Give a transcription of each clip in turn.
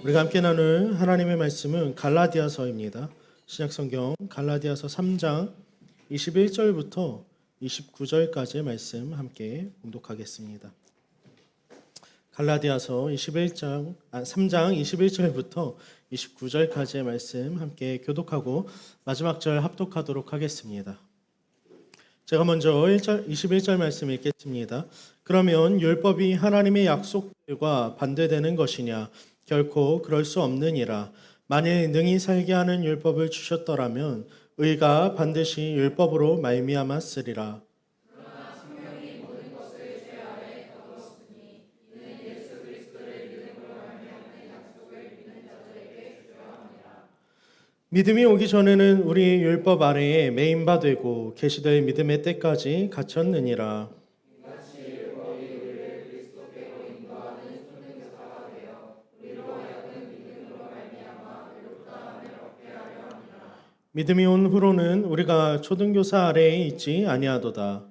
우리가 함께 나눌 하나님의 말씀은 갈라디아서입니다. 신약성경 갈라디아서 3장 21절부터 29절까지의 말씀 함께 봉독하겠습니다. 갈라디아서 3장 21절부터 29절까지의 말씀 함께 교독하고 마지막 절 합독하도록 하겠습니다. 제가 먼저 21절 말씀 읽겠습니다. 그러면 율법이 하나님의 약속과 반대되는 것이냐? 결코 그럴 수 없느니라. 만일 능히 살게 하는 율법을 주셨더라면 의가 반드시 율법으로 말미암았으리라. 믿음이 오기 전에는 우리 율법 아래에 매인바 되고 계시될 믿음의 때까지 갇혔느니라. 믿음이 온 후로는 우리가 초등교사 아래에 있지 아니하도다.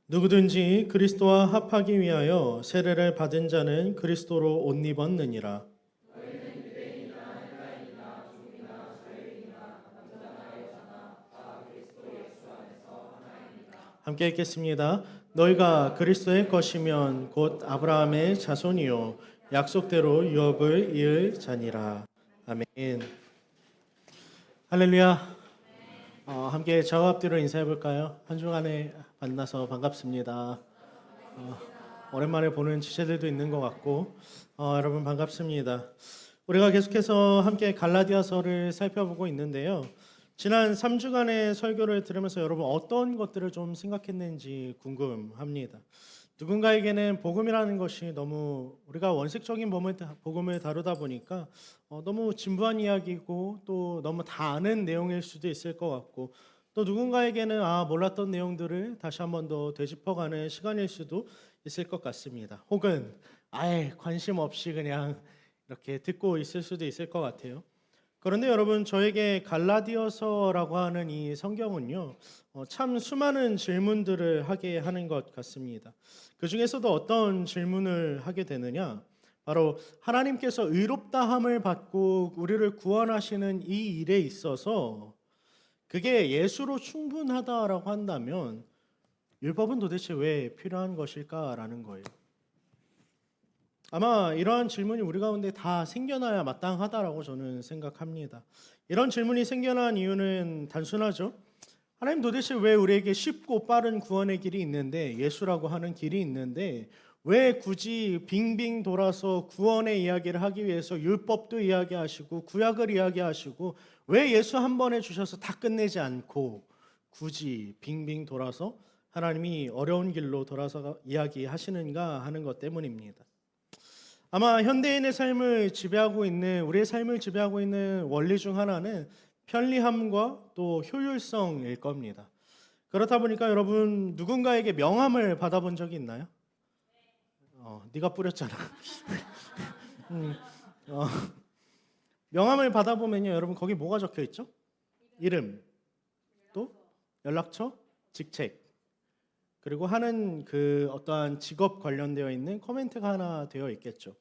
누구든지 그리스도와 합하기 위하여 세례를 받은 자는 그리스도로 옷 입었느니라. 함께 읽겠습니다. 너희가 그리스도의 것이면 곧 아브라함의 자손이요 약속대로 유업을 이을 자니라. 아멘. 할렐루야. 함께 저와 앞뒤로 인사해 볼까요? 한 주간에 만나서 반갑습니다. 오랜만에 보는 지체들도 있는 것 같고 여러분 반갑습니다. 우리가 계속해서 함께 갈라디아서를 살펴보고 있는데요. 지난 3주간의 설교를 들으면서 여러분 어떤 것들을 좀 생각했는지 궁금합니다. 누군가에게는 복음이라는 것이 너무 우리가 원색적인 복음을 다루다 보니까 너무 진부한 이야기고 또 너무 다 아는 내용일 수도 있을 것 같고 또 누군가에게는 몰랐던 내용들을 다시 한 번 더 되짚어가는 시간일 수도 있을 것 같습니다. 혹은 아예 관심 없이 그냥 이렇게 듣고 있을 수도 있을 것 같아요. 그런데 여러분 저에게 갈라디아서라고 하는 이 성경은요 참 수많은 질문들을 하게 하는 것 같습니다. 그 중에서도 어떤 질문을 하게 되느냐? 바로 하나님께서 의롭다함을 받고 우리를 구원하시는 이 일에 있어서 그게 예수로 충분하다라고 한다면 율법은 도대체 왜 필요한 것일까라는 거예요. 아마 이러한 질문이 우리 가운데 다 생겨나야 마땅하다라고 저는 생각합니다. 이런 질문이 생겨난 이유는 단순하죠. 하나님 도대체 왜 우리에게 쉽고 빠른 구원의 길이 있는데 예수라고 하는 길이 있는데 왜 굳이 빙빙 돌아서 구원의 이야기를 하기 위해서 율법도 이야기하시고 구약을 이야기하시고 왜 예수 한 번에 주셔서 다 끝내지 않고 굳이 빙빙 돌아서 하나님이 어려운 길로 돌아서 이야기하시는가 하는 것 때문입니다. 아마 현대인의 삶을 지배하고 있는 우리의 삶을 지배하고 있는 원리 중 하나는 편리함과 또 효율성일 겁니다. 그렇다 보니까 여러분 누군가에게 명함을 받아본 적이 있나요? 네가 뿌렸잖아. 명함을 받아보면요, 여러분 거기 뭐가 적혀 있죠? 이름, 또 연락처, 직책, 그리고 하는 그 어떠한 직업 관련되어 있는 코멘트가 하나 되어 있겠죠.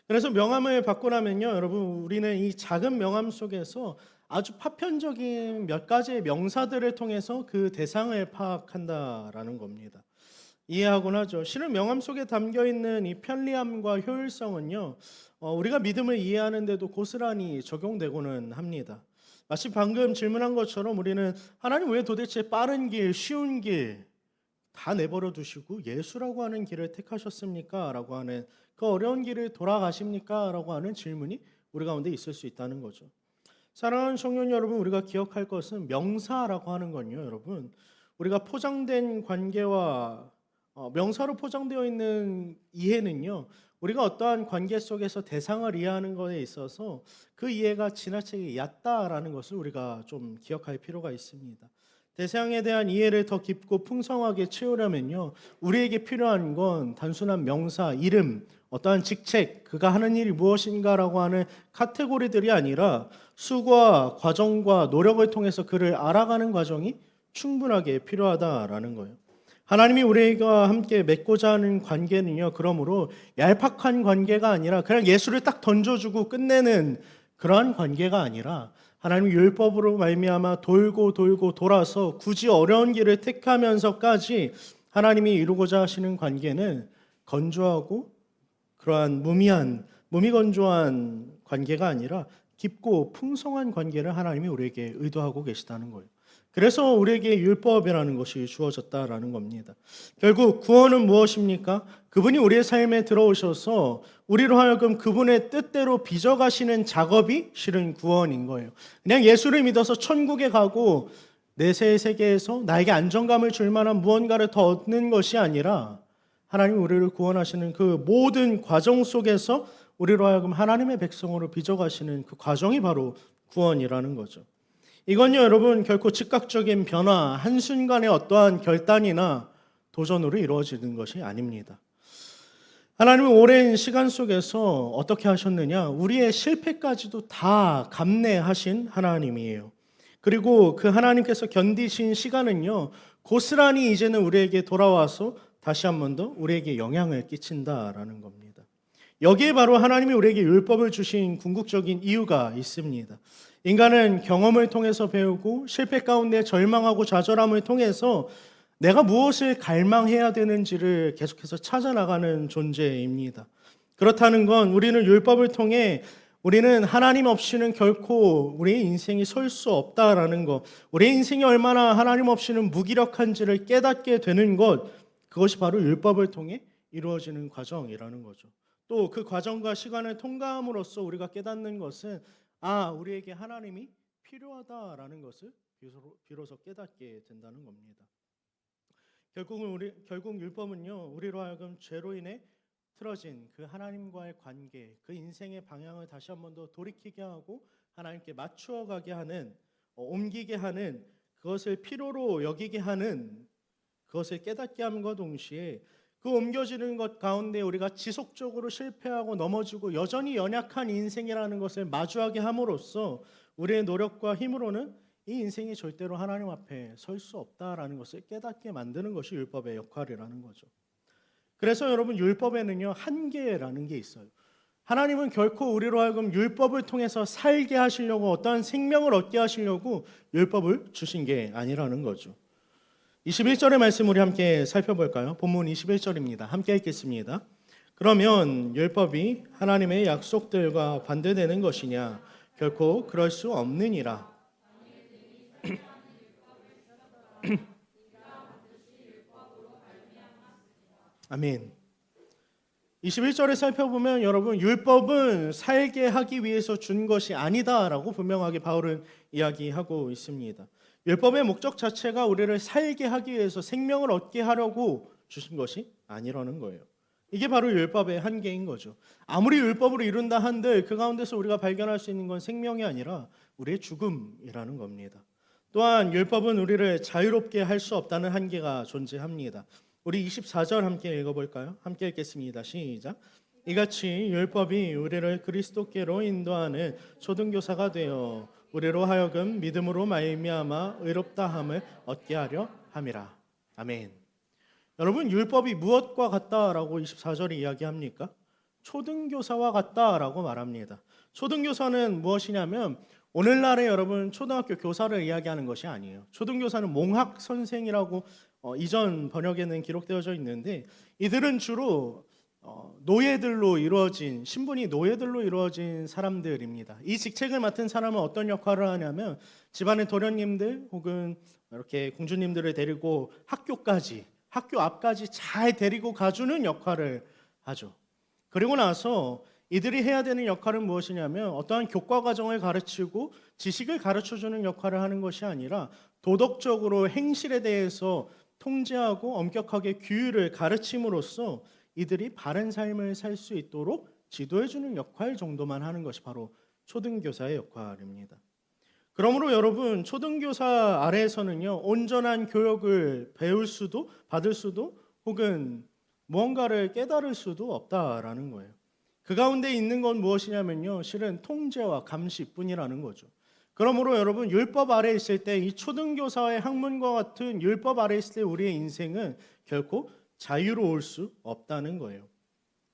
그래서 명함을 받고 나면요, 여러분 우리는 이 작은 명함 속에서 아주 파편적인 몇 가지의 명사들을 통해서 그 대상을 파악한다라는 겁니다. 이해하곤 하죠. 실은 명함 속에 담겨 있는 이 편리함과 효율성은요, 우리가 믿음을 이해하는데도 고스란히 적용되고는 합니다. 마치 방금 질문한 것처럼 우리는 하나님 왜 도대체 빠른 길, 쉬운 길 다 내버려 두시고 예수라고 하는 길을 택하셨습니까? 라고 하는 그 어려운 길을 돌아가십니까? 라고 하는 질문이 우리 가운데 있을 수 있다는 거죠. 사랑하는 청년 여러분, 우리가 기억할 것은 명사라고 하는 건요, 여러분 우리가 포장된 관계와 명사로 포장되어 있는 이해는요, 우리가 어떠한 관계 속에서 대상을 이해하는 것에 있어서 그 이해가 지나치게 얕다라는 것을 우리가 좀 기억할 필요가 있습니다. 대상에 대한 이해를 더 깊고 풍성하게 채우려면요, 우리에게 필요한 건 단순한 명사, 이름, 어떠한 직책, 그가 하는 일이 무엇인가라고 하는 카테고리들이 아니라 수고와 과정과 노력을 통해서 그를 알아가는 과정이 충분하게 필요하다라는 거예요. 하나님이 우리가 함께 맺고자 하는 관계는요, 그러므로 얄팍한 관계가 아니라 그냥 예수를 딱 던져주고 끝내는 그러한 관계가 아니라 하나님의 율법으로 말미암아 돌고 돌고 돌아서 굳이 어려운 길을 택하면서까지 하나님이 이루고자 하시는 관계는 건조하고 그러한 무미건조한 관계가 아니라 깊고 풍성한 관계를 하나님이 우리에게 의도하고 계시다는 거예요. 그래서 우리에게 율법이라는 것이 주어졌다라는 겁니다. 결국 구원은 무엇입니까? 그분이 우리의 삶에 들어오셔서 우리로 하여금 그분의 뜻대로 빚어가시는 작업이 실은 구원인 거예요. 그냥 예수를 믿어서 천국에 가고 내세의 세계에서 나에게 안정감을 줄 만한 무언가를 더 얻는 것이 아니라 하나님 우리를 구원하시는 그 모든 과정 속에서 우리로 하여금 하나님의 백성으로 빚어가시는 그 과정이 바로 구원이라는 거죠. 이건요, 여러분, 결코 즉각적인 변화, 한순간의 어떠한 결단이나 도전으로 이루어지는 것이 아닙니다. 하나님은 오랜 시간 속에서 어떻게 하셨느냐? 우리의 실패까지도 다 감내하신 하나님이에요. 그리고 그 하나님께서 견디신 시간은요, 고스란히 이제는 우리에게 돌아와서 다시 한 번 더 우리에게 영향을 끼친다라는 겁니다. 여기에 바로 하나님이 우리에게 율법을 주신 궁극적인 이유가 있습니다. 인간은 경험을 통해서 배우고 실패 가운데 절망하고 좌절함을 통해서 내가 무엇을 갈망해야 되는지를 계속해서 찾아나가는 존재입니다. 그렇다는 건 우리는 율법을 통해 우리는 하나님 없이는 결코 우리의 인생이 설 수 없다라는 것, 우리의 인생이 얼마나 하나님 없이는 무기력한지를 깨닫게 되는 것, 그것이 바로 율법을 통해 이루어지는 과정이라는 거죠. 또 그 과정과 시간을 통과함으로써 우리가 깨닫는 것은 우리에게 하나님이 필요하다라는 것을 비로소 깨닫게 된다는 겁니다. 결국 율법은요, 우리로 하여금 죄로 인해 틀어진 그 하나님과의 관계, 그 인생의 방향을 다시 한 번 더 돌이키게 하고 하나님께 맞추어 가게 하는, 옮기게 하는, 그것을 필요로 여기게 하는, 그것을 깨닫게 함과 동시에 그 옮겨지는 것 가운데 우리가 지속적으로 실패하고 넘어지고 여전히 연약한 인생이라는 것을 마주하게 함으로써 우리의 노력과 힘으로는 이 인생이 절대로 하나님 앞에 설 수 없다라는 것을 깨닫게 만드는 것이 율법의 역할이라는 거죠. 그래서 여러분, 율법에는요, 한계라는 게 있어요. 하나님은 결코 우리로 하여금 율법을 통해서 살게 하시려고, 어떠한 생명을 얻게 하시려고 율법을 주신 게 아니라는 거죠. 21절의 말씀 우리 함께 살펴볼까요? 본문 21절입니다. 함께 읽겠습니다. 그러면 율법이 하나님의 약속들과 반대되는 것이냐? 결코 그럴 수 없느니라. 아멘. 21절에 살펴보면 여러분, 율법은 살게 하기 위해서 준 것이 아니다라고 분명하게 바울은 이야기하고 있습니다. 율법의 목적 자체가 우리를 살게 하기 위해서 생명을 얻게 하려고 주신 것이 아니라는 거예요. 이게 바로 율법의 한계인 거죠. 아무리 율법으로 이룬다 한들 그 가운데서 우리가 발견할 수 있는 건 생명이 아니라 우리의 죽음이라는 겁니다. 또한 율법은 우리를 자유롭게 할 수 없다는 한계가 존재합니다. 우리 24절 함께 읽어볼까요? 함께 읽겠습니다. 시작. 이같이 율법이 우리를 그리스도께로 인도하는 초등교사가 되어 우리로 하여금 믿음으로 말미암아 의롭다함을 얻게 하려 함이라. 아멘. 여러분, 율법이 무엇과 같다라고 24절이 이야기합니까? 초등교사와 같다라고 말합니다. 초등교사는 무엇이냐면 오늘날의 여러분 초등학교 교사를 이야기하는 것이 아니에요. 초등교사는 몽학 선생이라고 이전 번역에는 기록되어져 있는데 이들은 주로 노예들로 이루어진, 신분이 노예들로 이루어진 사람들입니다. 이 직책을 맡은 사람은 어떤 역할을 하냐면 집안의 도련님들 혹은 이렇게 공주님들을 데리고 학교 앞까지 잘 데리고 가주는 역할을 하죠. 그리고 나서 이들이 해야 되는 역할은 무엇이냐면 어떠한 교과 과정을 가르치고 지식을 가르쳐주는 역할을 하는 것이 아니라 도덕적으로 행실에 대해서 통제하고 엄격하게 규율을 가르침으로써 이들이 바른 삶을 살 수 있도록 지도해주는 역할 정도만 하는 것이 바로 초등교사의 역할입니다. 그러므로 여러분, 초등교사 아래에서는요, 온전한 교육을 받을 수도 혹은 무언가를 깨달을 수도 없다라는 거예요. 그 가운데 있는 건 무엇이냐면요, 실은 통제와 감시뿐이라는 거죠. 그러므로 여러분 율법 아래 있을 때 이 초등교사의 학문과 같은 율법 아래 있을 때 우리의 인생은 결코 자유로울 수 없다는 거예요.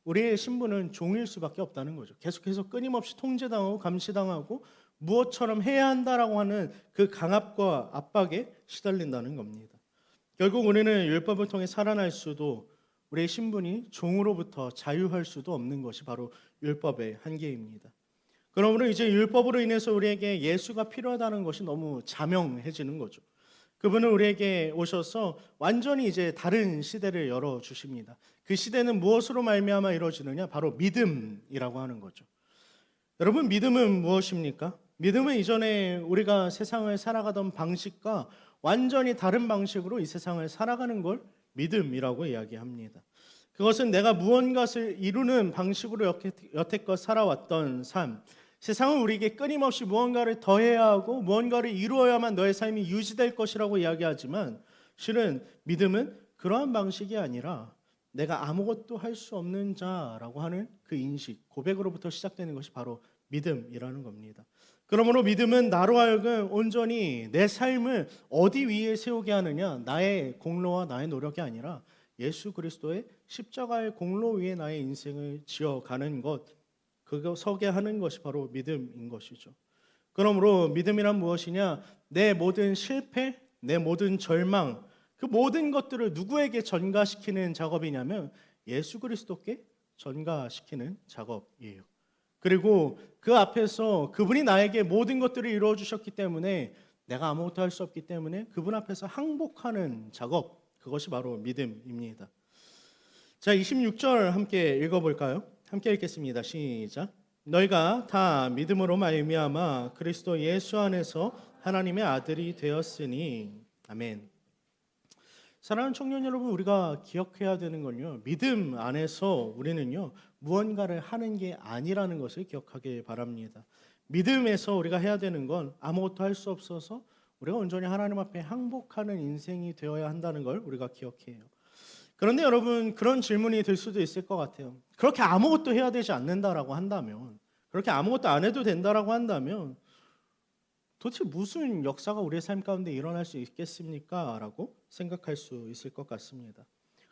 우리의 신분은 종일 수밖에 없다는 거죠. 계속해서 끊임없이 통제당하고 감시당하고 무엇처럼 해야 한다라고 하는 그 강압과 압박에 시달린다는 겁니다. 결국 우리는 율법을 통해 살아날 수도 우리의 신분이 종으로부터 자유할 수도 없는 것이 바로 율법의 한계입니다. 그러므로 이제 율법으로 인해서 우리에게 예수가 필요하다는 것이 너무 자명해지는 거죠. 그분은 우리에게 오셔서 완전히 이제 다른 시대를 열어 주십니다. 그 시대는 무엇으로 말미암아 이루어지느냐? 바로 믿음이라고 하는 거죠. 여러분, 믿음은 무엇입니까? 믿음은 이전에 우리가 세상을 살아가던 방식과 완전히 다른 방식으로 이 세상을 살아가는 걸 믿음이라고 이야기합니다. 그것은 내가 무언가를 이루는 방식으로 여태껏 살아왔던 삶, 세상은 우리에게 끊임없이 무언가를 더해야 하고 무언가를 이루어야만 너의 삶이 유지될 것이라고 이야기하지만 실은 믿음은 그러한 방식이 아니라 내가 아무것도 할 수 없는 자라고 하는 그 인식, 고백으로부터 시작되는 것이 바로 믿음이라는 겁니다. 그러므로 믿음은 나로 하여금 온전히 내 삶을 어디 위에 세우게 하느냐, 나의 공로와 나의 노력이 아니라 예수 그리스도의 십자가의 공로 위에 나의 인생을 지어가는 것, 그거 서게 하는 것이 바로 믿음인 것이죠. 그러므로 믿음이란 무엇이냐? 내 모든 실패, 내 모든 절망, 그 모든 것들을 누구에게 전가시키는 작업이냐면 예수 그리스도께 전가시키는 작업이에요. 그리고 그 앞에서 그분이 나에게 모든 것들을 이루어 주셨기 때문에 내가 아무것도 할 수 없기 때문에 그분 앞에서 항복하는 작업, 그것이 바로 믿음입니다. 자, 26절 함께 읽어볼까요? 함께 읽겠습니다. 시작. 너희가 다 믿음으로 말미암아 그리스도 예수 안에서 하나님의 아들이 되었으니. 아멘. 사랑하는 청년 여러분, 우리가 기억해야 되는 건요, 믿음 안에서 우리는요 무언가를 하는 게 아니라는 것을 기억하길 바랍니다. 믿음에서 우리가 해야 되는 건 아무것도 할 수 없어서 우리가 온전히 하나님 앞에 항복하는 인생이 되어야 한다는 걸 우리가 기억해요. 그런데 여러분, 그런 질문이 들 수도 있을 것 같아요. 그렇게 아무것도 해야 되지 않는다라고 한다면, 그렇게 아무것도 안 해도 된다라고 한다면 도대체 무슨 역사가 우리의 삶 가운데 일어날 수 있겠습니까? 라고 생각할 수 있을 것 같습니다.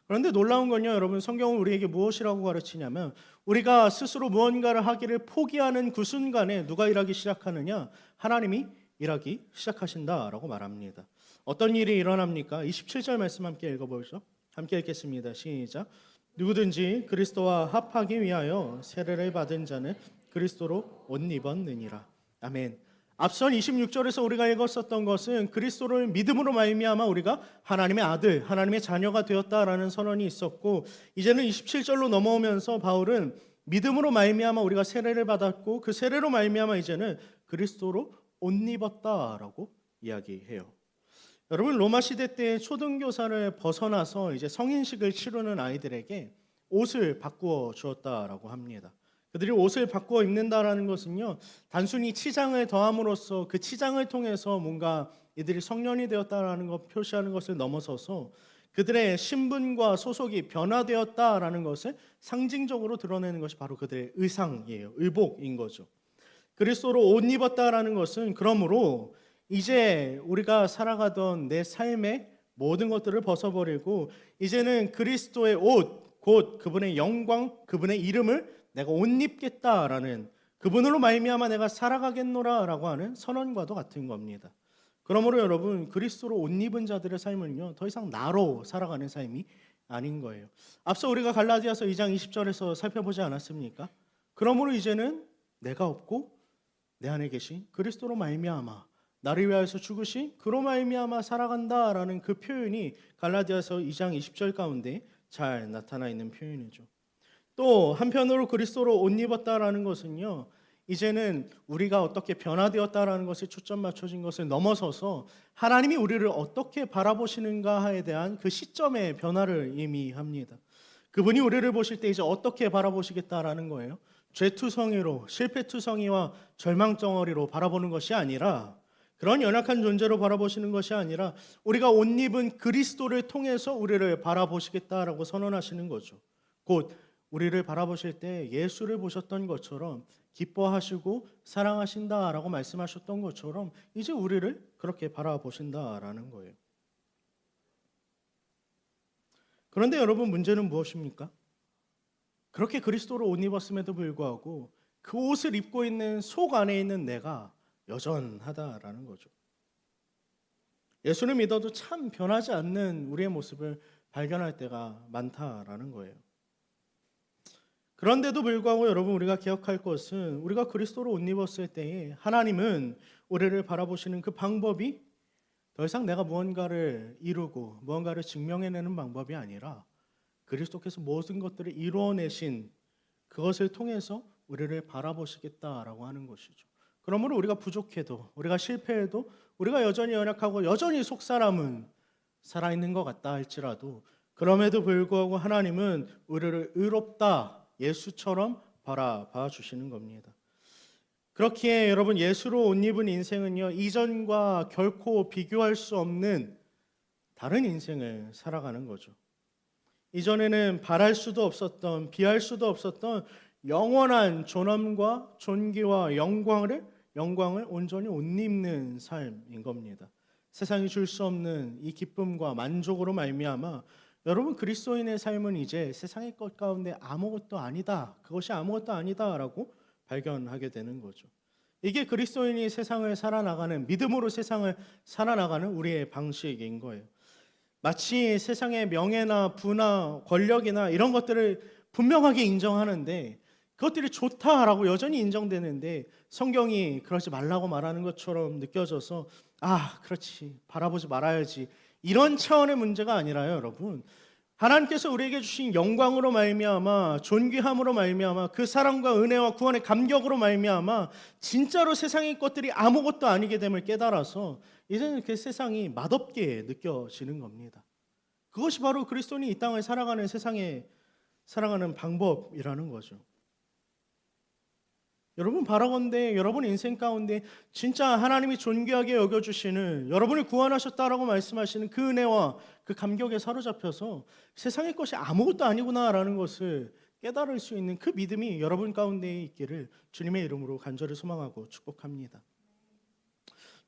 그런데 놀라운 건요, 여러분, 성경은 우리에게 무엇이라고 가르치냐면 우리가 스스로 무언가를 하기를 포기하는 그 순간에 누가 일하기 시작하느냐? 하나님이 일하기 시작하신다라고 말합니다. 어떤 일이 일어납니까? 27절 말씀 함께 읽어보죠. 함께 읽겠습니다. 시작. 누구든지 그리스도와 합하기 위하여 세례를 받은 자는 그리스도로 옷 입었느니라. 아멘. 앞선 26절에서 우리가 읽었었던 것은 그리스도를 믿음으로 말미암아 우리가 하나님의 아들, 하나님의 자녀가 되었다라는 선언이 있었고, 이제는 27절로 넘어오면서 바울은 믿음으로 말미암아 우리가 세례를 받았고 그 세례로 말미암아 이제는 그리스도로 옷 입었다라고 이야기해요. 여러분, 로마 시대 때 초등교사를 벗어나서 이제 성인식을 치르는 아이들에게 옷을 바꾸어 주었다라고 합니다. 그들이 옷을 바꾸어 입는다라는 것은요, 단순히 치장을 더함으로써 그 치장을 통해서 뭔가 이들이 성년이 되었다라는 것 표시하는 것을 넘어서서 그들의 신분과 소속이 변화되었다라는 것을 상징적으로 드러내는 것이 바로 그들의 의상이에요. 의복인 거죠. 그리스도로 옷 입었다라는 것은 그러므로 이제 우리가 살아가던 내 삶의 모든 것들을 벗어버리고 이제는 그리스도의 옷, 곧 그분의 영광, 그분의 이름을 내가 옷 입겠다라는, 그분으로 말미암아 내가 살아가겠노라라고 하는 선언과도 같은 겁니다. 그러므로 여러분, 그리스도로 옷 입은 자들의 삶은요 더 이상 나로 살아가는 삶이 아닌 거예요. 앞서 우리가 갈라디아서 2장 20절에서 살펴보지 않았습니까? 그러므로 이제는 내가 없고 내 안에 계신 그리스도로 말미암아 나를 위하여서 죽으신 그로 말미암아 살아간다라는 그 표현이 갈라디아서 2장 20절 가운데 잘 나타나 있는 표현이죠. 또 한편으로 그리스도로 옷 입었다라는 것은요, 이제는 우리가 어떻게 변화되었다라는 것에 초점 맞춰진 것을 넘어서서 하나님이 우리를 어떻게 바라보시는가에 대한 그 시점의 변화를 의미합니다. 그분이 우리를 보실 때 이제 어떻게 바라보시겠다라는 거예요. 죄투성이로, 실패투성이와 절망덩어리로 바라보는 것이 아니라, 그런 연약한 존재로 바라보시는 것이 아니라 우리가 옷 입은 그리스도를 통해서 우리를 바라보시겠다라고 선언하시는 거죠. 곧 우리를 바라보실 때 예수를 보셨던 것처럼 기뻐하시고 사랑하신다라고 말씀하셨던 것처럼 이제 우리를 그렇게 바라보신다라는 거예요. 그런데 여러분, 문제는 무엇입니까? 그렇게 그리스도로 옷 입었음에도 불구하고 그 옷을 입고 있는 속 안에 있는 내가 여전하다라는 거죠. 예수를 믿어도 참 변하지 않는 우리의 모습을 발견할 때가 많다라는 거예요. 그런데도 불구하고 여러분, 우리가 기억할 것은 우리가 그리스도로 옷 입었을 때에 하나님은 우리를 바라보시는 그 방법이 더 이상 내가 무언가를 이루고 무언가를 증명해내는 방법이 아니라 그리스도께서 모든 것들을 이루어내신 그것을 통해서 우리를 바라보시겠다라고 하는 것이죠. 그러므로 우리가 부족해도, 우리가 실패해도, 우리가 여전히 연약하고 여전히 속사람은 살아있는 것 같다 할지라도 그럼에도 불구하고 하나님은 우리를 의롭다, 예수처럼 바라봐 주시는 겁니다. 그렇기에 여러분, 예수로 옷 입은 인생은요, 이전과 결코 비교할 수 없는 다른 인생을 살아가는 거죠. 이전에는 바랄 수도 없었던, 비할 수도 없었던 영원한 존엄과 존귀와 영광을 온전히 옷 입는 삶인 겁니다. 세상이 줄 수 없는 이 기쁨과 만족으로 말미암아 여러분, 그리스도인의 삶은 이제 세상의 것 가운데 아무것도 아니다, 그것이 아무것도 아니다라고 발견하게 되는 거죠. 이게 그리스도인이 세상을 살아나가는, 믿음으로 세상을 살아나가는 우리의 방식인 거예요. 마치 세상의 명예나 부나 권력이나 이런 것들을 분명하게 인정하는데 그것들이 좋다라고 여전히 인정되는데 성경이 그러지 말라고 말하는 것처럼 느껴져서 그렇지, 바라보지 말아야지, 이런 차원의 문제가 아니라요, 여러분. 하나님께서 우리에게 주신 영광으로 말미암아, 존귀함으로 말미암아, 그 사랑과 은혜와 구원의 감격으로 말미암아 진짜로 세상의 것들이 아무것도 아니게 됨을 깨달아서 이제는 그 세상이 맛없게 느껴지는 겁니다. 그것이 바로 그리스도인이 이 땅을 살아가는, 세상에 살아가는 방법이라는 거죠. 여러분, 바라건대 여러분 인생 가운데 진짜 하나님이 존귀하게 여겨주시는, 여러분을 구원하셨다라고 말씀하시는 그 은혜와 그 감격에 사로잡혀서 세상의 것이 아무것도 아니구나라는 것을 깨달을 수 있는 그 믿음이 여러분 가운데 있기를 주님의 이름으로 간절히 소망하고 축복합니다.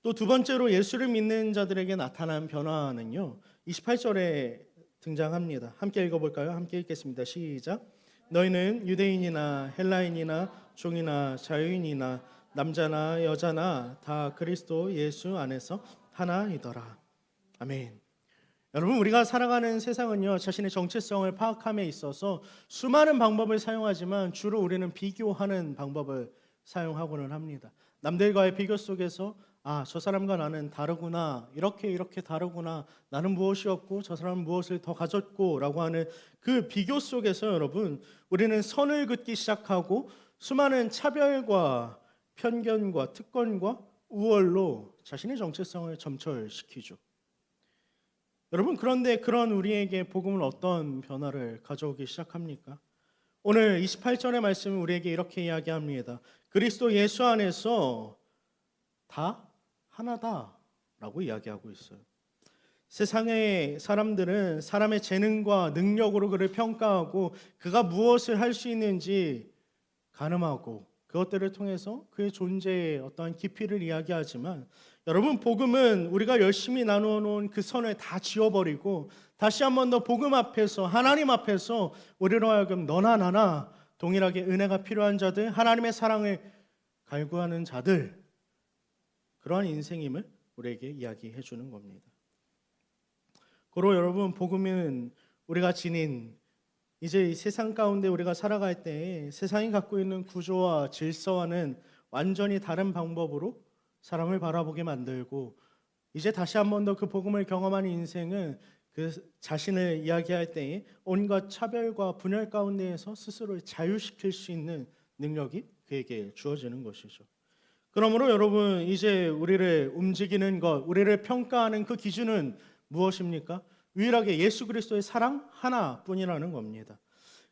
또 두 번째로 예수를 믿는 자들에게 나타난 변화는요, 28절에 등장합니다. 함께 읽어볼까요? 함께 읽겠습니다. 시작. 너희는 유대인이나 헬라인이나 종이나 자유인이나 남자나 여자나 다 그리스도 예수 안에서 하나이더라. 아멘. 여러분, 우리가 살아가는 세상은요, 자신의 정체성을 파악함에 있어서 수많은 방법을 사용하지만 주로 우리는 비교하는 방법을 사용하고는 합니다. 남들과의 비교 속에서 저 사람과 나는 다르구나, 이렇게 다르구나, 나는 무엇이 없고 저 사람은 무엇을 더 가졌고 라고 하는 그 비교 속에서 여러분, 우리는 선을 긋기 시작하고 수많은 차별과 편견과 특권과 우월로 자신의 정체성을 점철시키죠. 여러분, 그런데 그런 우리에게 복음은 어떤 변화를 가져오기 시작합니까? 오늘 28절의 말씀은 우리에게 이렇게 이야기합니다. 그리스도 예수 안에서 다 하나다라고 이야기하고 있어요. 세상의 사람들은 사람의 재능과 능력으로 그를 평가하고 그가 무엇을 할 수 있는지 가늠하고 그것들을 통해서 그의 존재의 어떠한 깊이를 이야기하지만 여러분, 복음은 우리가 열심히 나누어 놓은 그 선을 다 지워버리고 다시 한 번 더 복음 앞에서, 하나님 앞에서 우리로 하여금 너나 나나 동일하게 은혜가 필요한 자들, 하나님의 사랑을 갈구하는 자들, 그러한 인생임을 우리에게 이야기해 주는 겁니다. 고로 여러분, 복음은 우리가 지닌 이제 이 세상 가운데 우리가 살아갈 때 세상이 갖고 있는 구조와 질서와는 완전히 다른 방법으로 사람을 바라보게 만들고 이제 다시 한 번 더 그 복음을 경험하는 인생은 그 자신을 이야기할 때에 온갖 차별과 분열 가운데에서 스스로를 자유시킬 수 있는 능력이 그에게 주어지는 것이죠. 그러므로 여러분, 이제 우리를 움직이는 것, 우리를 평가하는 그 기준은 무엇입니까? 유일하게 예수 그리스도의 사랑 하나뿐이라는 겁니다.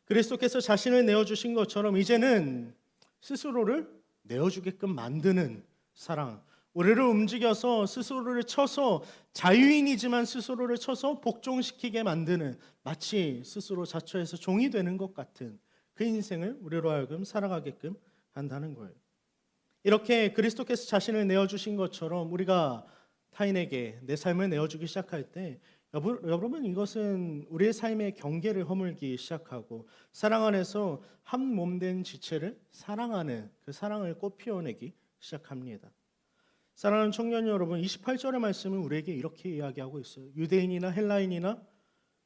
그리스도께서 자신을 내어주신 것처럼 이제는 스스로를 내어주게끔 만드는 사랑, 우리를 움직여서 스스로를 쳐서, 자유인이지만 스스로를 쳐서 복종시키게 만드는, 마치 스스로 자처해서 종이 되는 것 같은 그 인생을 우리로 하여금 살아가게끔 한다는 거예요. 이렇게 그리스도께서 자신을 내어주신 것처럼 우리가 타인에게 내 삶을 내어주기 시작할 때 여러분 이것은 우리의 삶의 경계를 허물기 시작하고 사랑 안에서 한 몸된 지체를 사랑하는 그 사랑을 꽃 피워내기 시작합니다. 사랑하는 청년 여러분, 28절의 말씀은 우리에게 이렇게 이야기하고 있어요. 유대인이나 헬라인이나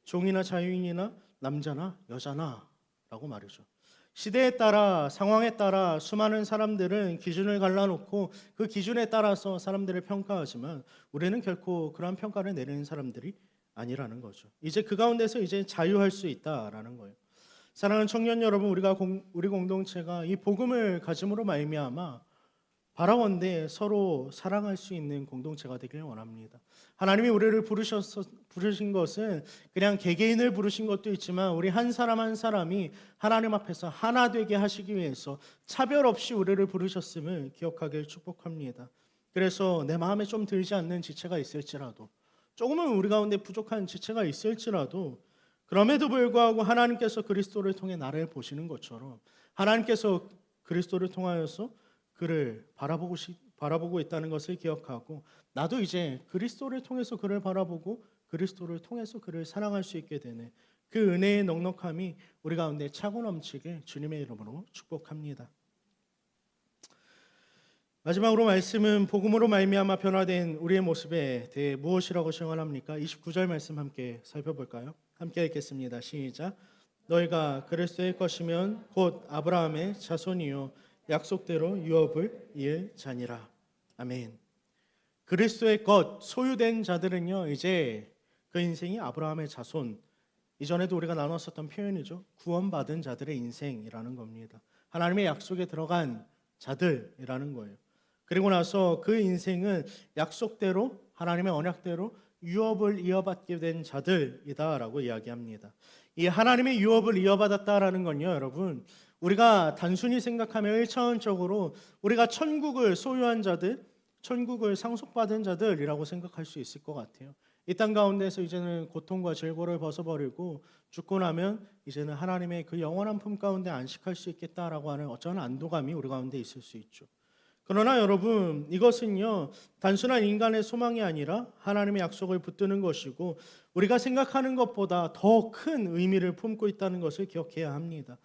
종이나 자유인이나 남자나 여자나 라고 말이죠. 시대에 따라 상황에 따라 수많은 사람들은 기준을 갈라놓고 그 기준에 따라서 사람들을 평가하지만 우리는 결코 그러한 평가를 내리는 사람들이 아니라는 거죠. 이제 그 가운데서 이제 자유할 수 있다라는 거예요. 사랑하는 청년 여러분, 우리 공동체가 이 복음을 가짐으로 말미암아 바라원대 서로 사랑할 수 있는 공동체가 되길 원합니다. 하나님이 우리를 부르신 것은 그냥 개개인을 부르신 것도 있지만 우리 한 사람 한 사람이 하나님 앞에서 하나 되게 하시기 위해서 차별 없이 우리를 부르셨음을 기억하길 축복합니다. 그래서 내 마음에 좀 들지 않는 지체가 있을지라도 조금은 우리 가운데 부족한 지체가 있을지라도 그럼에도 불구하고 하나님께서 그리스도를 통해 나를 보시는 것처럼 하나님께서 그리스도를 통하여서 그를 바라보고 있다는 것을 기억하고 나도 이제 그리스도를 통해서 그를 바라보고 그리스도를 통해서 그를 사랑할 수 있게 되는 그 은혜의 넉넉함이 우리 가운데 차고 넘치길 주님의 이름으로 축복합니다. 마지막으로 말씀은 복음으로 말미암아 변화된 우리의 모습에 대해 무엇이라고 증언합니까? 29절 말씀 함께 살펴볼까요? 함께 읽겠습니다. 시작. 너희가 그리스도의 것이면 곧 아브라함의 자손이요 약속대로 유업을 이을 자니라. 아멘. 그리스도의 것 소유된 자들은요 이제 그 인생이 아브라함의 자손, 이전에도 우리가 나눴었던 표현이죠. 구원받은 자들의 인생이라는 겁니다. 하나님의 약속에 들어간 자들이라는 거예요. 그리고 나서 그 인생은 약속대로 하나님의 언약대로 유업을 이어받게 된 자들이다라고 이야기합니다. 이 하나님의 유업을 이어받았다라는 건요, 여러분, 우리가 단순히 생각하면 1차원적으로 우리가 천국을 소유한 자들, 천국을 상속받은 자들이라고 생각할 수 있을 것 같아요. 이 땅 가운데서 이제는 고통과 질고를 벗어버리고 죽고 나면 이제는 하나님의 그 영원한 품 가운데 안식할 수 있겠다라고 하는 어쩌한 안도감이 우리 가운데 있을 수 있죠. 그러나 여러분, 이것은요 단순한 인간의 소망이 아니라 하나님의 약속을 붙드는 것이고 우리가 생각하는 것보다 더 큰 의미를 품고 있다는 것을 기억해야 합니다.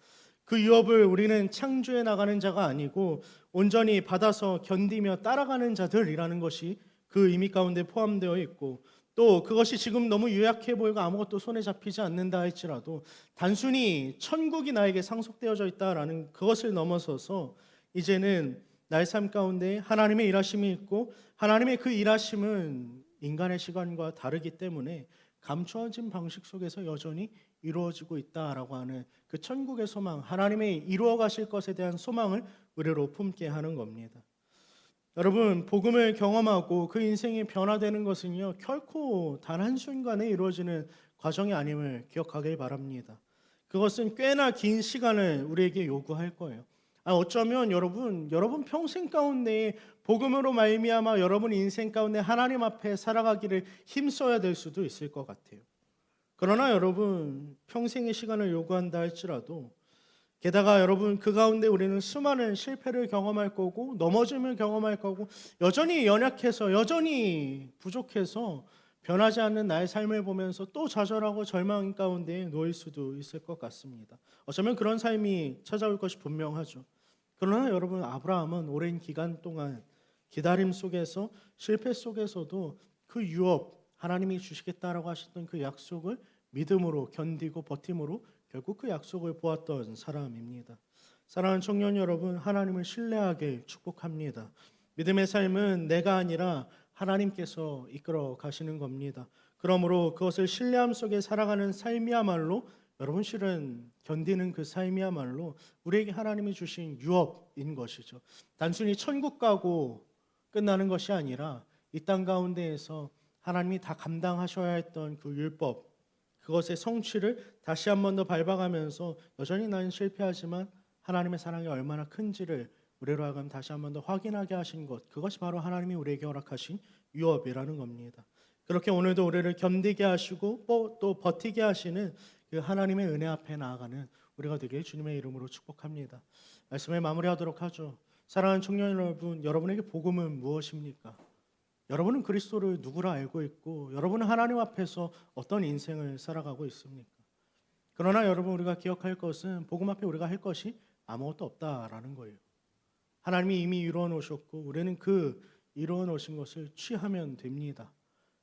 그 유업을 우리는 창조해 나가는 자가 아니고 온전히 받아서 견디며 따라가는 자들이라는 것이 그 의미 가운데 포함되어 있고, 또 그것이 지금 너무 유약해 보이고 아무것도 손에 잡히지 않는다 할지라도 단순히 천국이 나에게 상속되어져 있다라는 그것을 넘어서서 이제는 나의 삶 가운데 하나님의 일하심이 있고 하나님의 그 일하심은 인간의 시간과 다르기 때문에 감추어진 방식 속에서 여전히 이루어지고 있다라고 하는 그 천국의 소망, 하나님의 이루어 가실 것에 대한 소망을 우리로 품게 하는 겁니다. 여러분, 복음을 경험하고 그 인생이 변화되는 것은요 결코 단 한순간에 이루어지는 과정이 아님을 기억하길 바랍니다. 그것은 꽤나 긴 시간을 우리에게 요구할 거예요. 어쩌면 여러분 평생 가운데 복음으로 말미암아 여러분 인생 가운데 하나님 앞에 살아가기를 힘써야 될 수도 있을 것 같아요. 그러나 여러분 평생의 시간을 요구한다 할지라도, 게다가 여러분 그 가운데 우리는 수많은 실패를 경험할 거고 넘어짐을 경험할 거고 여전히 연약해서 여전히 부족해서 변하지 않는 나의 삶을 보면서 또 좌절하고 절망 가운데 놓일 수도 있을 것 같습니다. 어쩌면 그런 삶이 찾아올 것이 분명하죠. 그러나 여러분, 아브라함은 오랜 기간 동안 기다림 속에서 실패 속에서도 그 유업, 하나님이 주시겠다라고 하셨던 그 약속을 믿음으로 견디고 버팀으로 결국 그 약속을 보았던 사람입니다. 사랑하는 청년 여러분, 하나님을 신뢰하길 축복합니다. 믿음의 삶은 내가 아니라 하나님께서 이끌어 가시는 겁니다. 그러므로 그것을 신뢰함 속에 살아가는 삶이야말로 여러분 실은 견디는 그 삶이야말로 우리에게 하나님이 주신 유업인 것이죠. 단순히 천국 가고 끝나는 것이 아니라 이 땅 가운데에서 하나님이 다 감당하셔야 했던 그 율법, 그것의 성취를 다시 한 번 더 밟아가면서 여전히 나는 실패하지만 하나님의 사랑이 얼마나 큰지를 우리로 하여금 다시 한 번 더 확인하게 하신 것, 그것이 바로 하나님이 우리에게 허락하신 유업이라는 겁니다. 그렇게 오늘도 우리를 견디게 하시고 또 버티게 하시는 그 하나님의 은혜 앞에 나아가는 우리가 되길 주님의 이름으로 축복합니다. 말씀을 마무리하도록 하죠. 사랑하는 청년 여러분, 여러분에게 복음은 무엇입니까? 여러분은 그리스도를 누구라 알고 있고 여러분은 하나님 앞에서 어떤 인생을 살아가고 있습니까? 그러나 여러분, 우리가 기억할 것은 복음 앞에 우리가 할 것이 아무것도 없다라는 거예요. 하나님이 이미 이루어 놓으셨고 우리는 그 이루어 놓으신 것을 취하면 됩니다.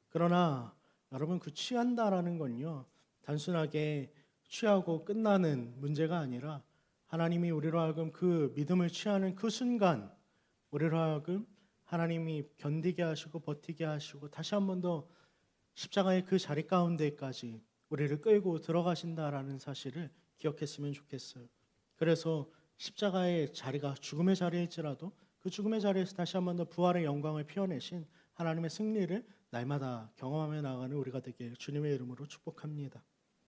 그러나 여러분, 그 취한다라는 건요, 단순하게 취하고 끝나는 문제가 아니라 하나님이 우리로 하여금 그 믿음을 취하는 그 순간 우리로 하여금 하나님이 견디게 하시고 버티게 하시고 다시 한 번 더 십자가의 그 자리 가운데까지 우리를 끌고 들어가신다라는 사실을 기억했으면 좋겠어요. 그래서 십자가의 자리가 죽음의 자리일지라도 그 죽음의 자리에서 다시 한 번 더 부활의 영광을 피워내신 하나님의 승리를 날마다 경험하며 나아가는 우리가 되길 주님의 이름으로 축복합니다.